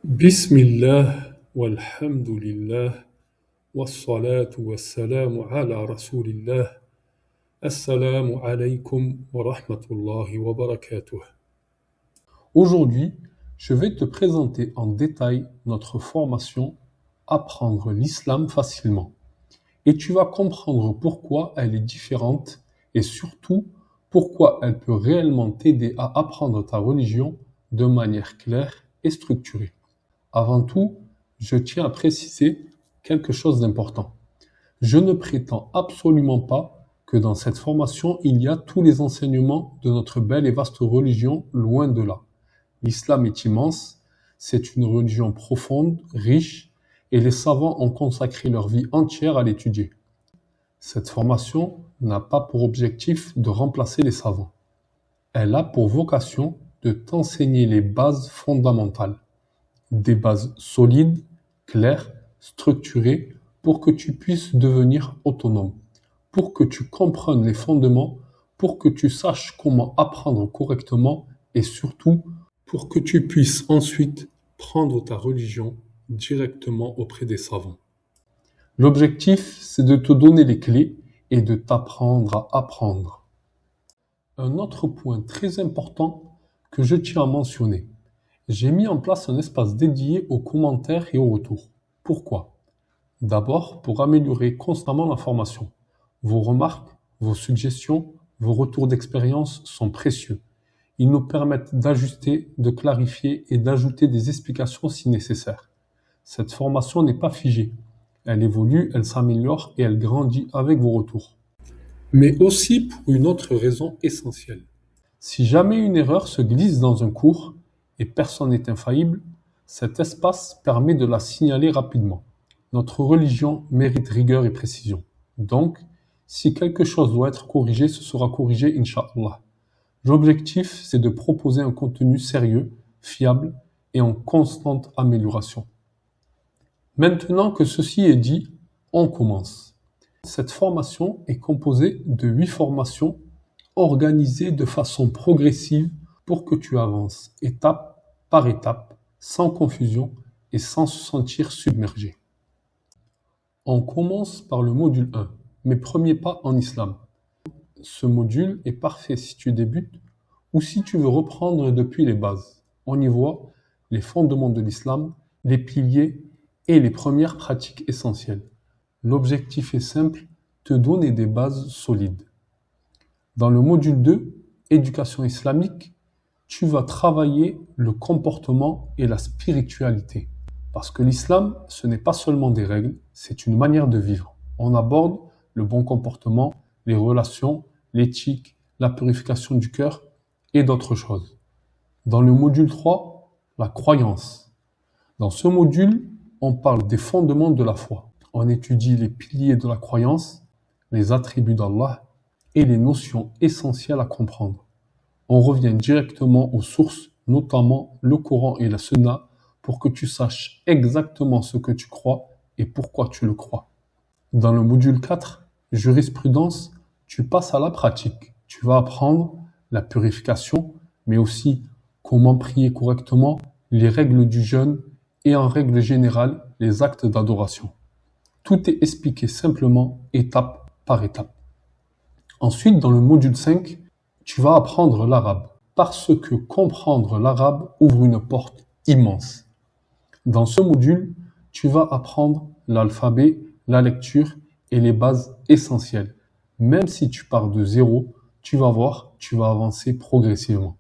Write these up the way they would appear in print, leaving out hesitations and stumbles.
بسم الله والحمد لله والصلاة والسلام على رسول الله السلام عليكم ورحمة الله وبركاته. Aujourd'hui, je vais te présenter en détail notre formation Apprendre l'islam facilement. Et tu vas comprendre pourquoi elle est différente et surtout pourquoi elle peut réellement t'aider à apprendre ta religion de manière claire et structurée. Avant tout, je tiens à préciser quelque chose d'important. Je ne prétends absolument pas que dans cette formation, il y a tous les enseignements de notre belle et vaste religion, loin de là. L'islam est immense, c'est une religion profonde, riche, et les savants ont consacré leur vie entière à l'étudier. Cette formation n'a pas pour objectif de remplacer les savants. Elle a pour vocation de t'enseigner les bases fondamentales. Des bases solides, claires, structurées, pour que tu puisses devenir autonome, pour que tu comprennes les fondements, pour que tu saches comment apprendre correctement et surtout pour que tu puisses ensuite prendre ta religion directement auprès des savants. L'objectif, c'est de te donner les clés et de t'apprendre à apprendre. Un autre point très important que je tiens à mentionner. J'ai mis en place un espace dédié aux commentaires et aux retours. Pourquoi? D'abord, pour améliorer constamment la formation. Vos remarques, vos suggestions, vos retours d'expérience sont précieux. Ils nous permettent d'ajuster, de clarifier et d'ajouter des explications si nécessaire. Cette formation n'est pas figée. Elle évolue, elle s'améliore et elle grandit avec vos retours. Mais aussi pour une autre raison essentielle. Si jamais une erreur se glisse dans un cours, et personne n'est infaillible, cet espace permet de la signaler rapidement. Notre religion mérite rigueur et précision. Donc, si quelque chose doit être corrigé, ce sera corrigé, Inch'Allah. L'objectif, c'est de proposer un contenu sérieux, fiable et en constante amélioration. Maintenant que ceci est dit, on commence. Cette formation est composée de 8 formations organisées de façon progressive pour que tu avances étape par étape, sans confusion et sans se sentir submergé. On commence par le module 1, mes premiers pas en islam. Ce module est parfait si tu débutes ou si tu veux reprendre depuis les bases. On y voit les fondements de l'islam, les piliers et les premières pratiques essentielles. L'objectif est simple, te donner des bases solides. Dans le module 2, éducation islamique, tu vas travailler le comportement et la spiritualité. Parce que l'islam, ce n'est pas seulement des règles, c'est une manière de vivre. On aborde le bon comportement, les relations, l'éthique, la purification du cœur et d'autres choses. Dans le module 3, la croyance. Dans ce module, on parle des fondements de la foi. On étudie les piliers de la croyance, les attributs d'Allah et les notions essentielles à comprendre. On revient directement aux sources, notamment le Coran et la Sunna, pour que tu saches exactement ce que tu crois et pourquoi tu le crois. Dans le module 4, jurisprudence, tu passes à la pratique. Tu vas apprendre la purification, mais aussi comment prier correctement, les règles du jeûne et en règle générale, les actes d'adoration. Tout est expliqué simplement, étape par étape. Ensuite, dans le module 5, tu vas apprendre l'arabe, parce que comprendre l'arabe ouvre une porte immense. Dans ce module, tu vas apprendre l'alphabet, la lecture et les bases essentielles. Même si tu pars de zéro, tu vas voir, tu vas avancer progressivement.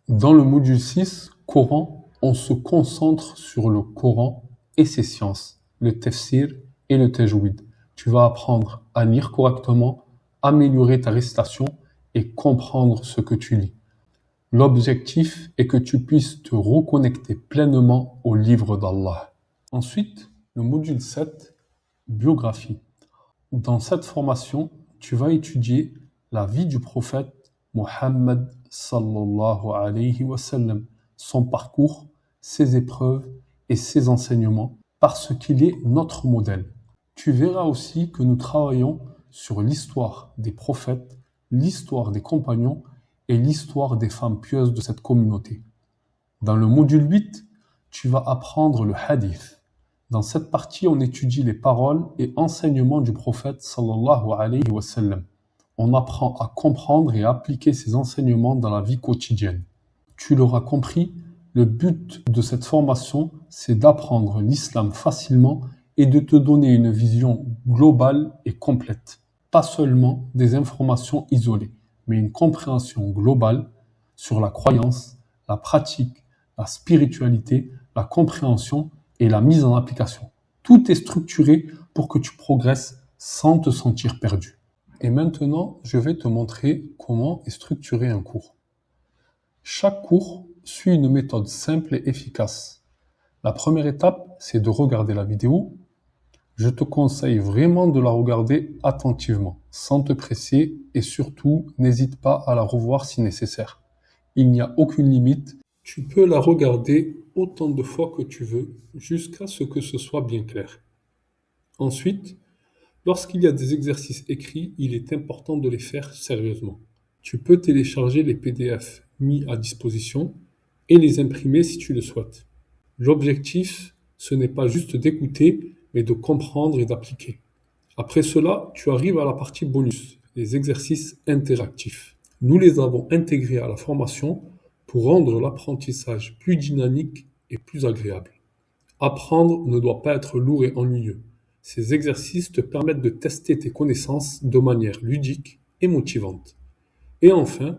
Dans le module 6, Coran, on se concentre sur le Coran et ses sciences, le tafsir et le tajwid. Tu vas apprendre à lire correctement, améliorer ta récitation et comprendre ce que tu lis. L'objectif est que tu puisses te reconnecter pleinement au livre d'Allah. Ensuite, le module 7, biographie. Dans cette formation, tu vas étudier la vie du prophète Muhammad sallallahu alayhi wa sallam, son parcours, ses épreuves et ses enseignements, parce qu'il est notre modèle. Tu verras aussi que nous travaillons sur l'histoire des prophètes, l'histoire des compagnons et l'histoire des femmes pieuses de cette communauté. Dans le module 8, tu vas apprendre le hadith. Dans cette partie, on étudie les paroles et enseignements du prophète sallallahu alayhi wa sallam. On apprend à comprendre et à appliquer ces enseignements dans la vie quotidienne. Tu l'auras compris, le but de cette formation, c'est d'apprendre l'islam facilement et de te donner une vision globale et complète. Pas seulement des informations isolées, mais une compréhension globale sur la croyance, la pratique, la spiritualité, la compréhension et la mise en application. Tout est structuré pour que tu progresses sans te sentir perdu. Et maintenant, je vais te montrer comment est structuré un cours. Chaque cours suit une méthode simple et efficace. La première étape, c'est de regarder la vidéo. Je te conseille vraiment de la regarder attentivement, sans te presser et surtout, n'hésite pas à la revoir si nécessaire. Il n'y a aucune limite. Tu peux la regarder autant de fois que tu veux, jusqu'à ce que ce soit bien clair. Ensuite, lorsqu'il y a des exercices écrits, il est important de les faire sérieusement. Tu peux télécharger les PDF mis à disposition et les imprimer si tu le souhaites. L'objectif, ce n'est pas juste d'écouter, mais de comprendre et d'appliquer. Après cela, tu arrives à la partie bonus, les exercices interactifs. Nous les avons intégrés à la formation pour rendre l'apprentissage plus dynamique et plus agréable. Apprendre ne doit pas être lourd et ennuyeux. Ces exercices te permettent de tester tes connaissances de manière ludique et motivante. Et enfin,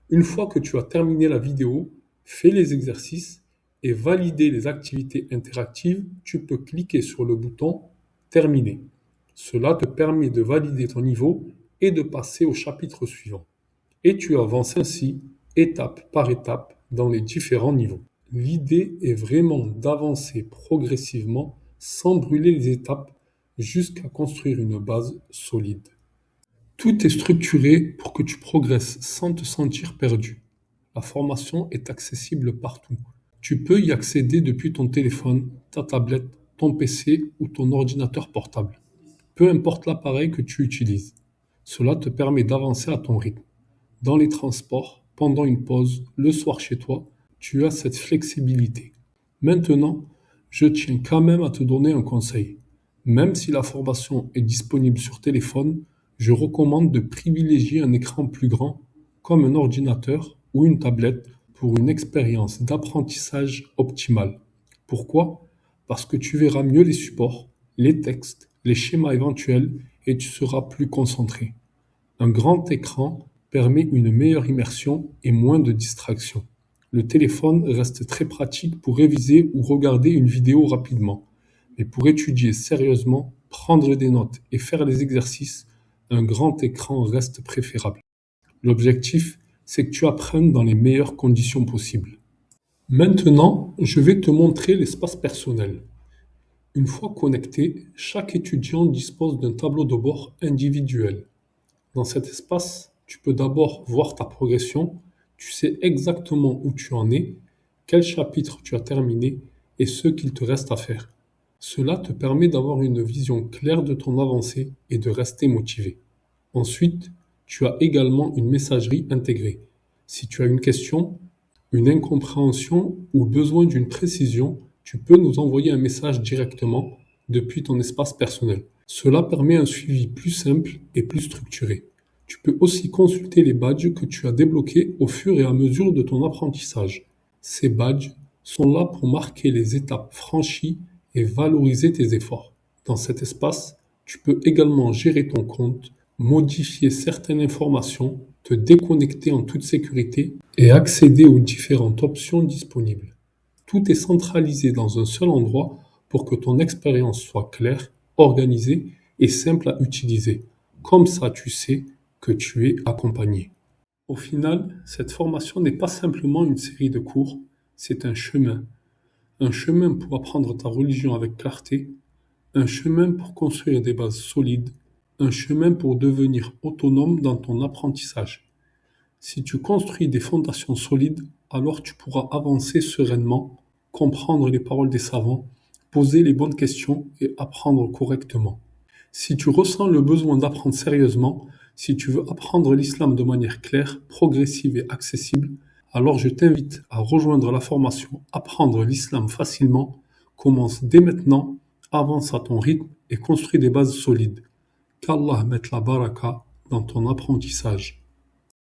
une fois que tu as terminé la vidéo, fais les exercices et valider les activités interactives, tu peux cliquer sur le bouton Terminer. Cela te permet de valider ton niveau et de passer au chapitre suivant. Et tu avances ainsi, étape par étape, dans les différents niveaux. L'idée est vraiment d'avancer progressivement sans brûler les étapes jusqu'à construire une base solide. Tout est structuré pour que tu progresses sans te sentir perdu. La formation est accessible partout. Tu peux y accéder depuis ton téléphone, ta tablette, ton PC ou ton ordinateur portable. Peu importe l'appareil que tu utilises. Cela te permet d'avancer à ton rythme. Dans les transports, pendant une pause, le soir chez toi, tu as cette flexibilité. Maintenant, je tiens quand même à te donner un conseil. Même si la formation est disponible sur téléphone, je recommande de privilégier un écran plus grand, comme un ordinateur ou une tablette, pour une expérience d'apprentissage optimale. Pourquoi? Parce que tu verras mieux les supports, les textes, les schémas éventuels et tu seras plus concentré. Un grand écran permet une meilleure immersion et moins de distractions. Le téléphone reste très pratique pour réviser ou regarder une vidéo rapidement. Mais pour étudier sérieusement, prendre des notes et faire les exercices, un grand écran reste préférable. L'objectif, c'est que tu apprennes dans les meilleures conditions possibles. Maintenant, je vais te montrer l'espace personnel. Une fois connecté, chaque étudiant dispose d'un tableau de bord individuel. Dans cet espace, tu peux d'abord voir ta progression, tu sais exactement où tu en es, quel chapitre tu as terminé et ce qu'il te reste à faire. Cela te permet d'avoir une vision claire de ton avancée et de rester motivé. Ensuite, tu as également une messagerie intégrée. Si tu as une question, une incompréhension ou besoin d'une précision, tu peux nous envoyer un message directement depuis ton espace personnel. Cela permet un suivi plus simple et plus structuré. Tu peux aussi consulter les badges que tu as débloqués au fur et à mesure de ton apprentissage. Ces badges sont là pour marquer les étapes franchies et valoriser tes efforts. Dans cet espace, tu peux également gérer ton compte, modifier certaines informations, te déconnecter en toute sécurité et accéder aux différentes options disponibles. Tout est centralisé dans un seul endroit pour que ton expérience soit claire, organisée et simple à utiliser. Comme ça, tu sais que tu es accompagné. Au final, cette formation n'est pas simplement une série de cours, c'est un chemin. Un chemin pour apprendre ta religion avec clarté, un chemin pour construire des bases solides, un chemin pour devenir autonome dans ton apprentissage. Si tu construis des fondations solides, alors tu pourras avancer sereinement, comprendre les paroles des savants, poser les bonnes questions et apprendre correctement. Si tu ressens le besoin d'apprendre sérieusement, si tu veux apprendre l'islam de manière claire, progressive et accessible, Alors je t'invite à rejoindre la formation Apprendre l'islam facilement. Commence dès maintenant, avance à ton rythme et construis des bases solides. Qu'Allah mette la baraka dans ton apprentissage.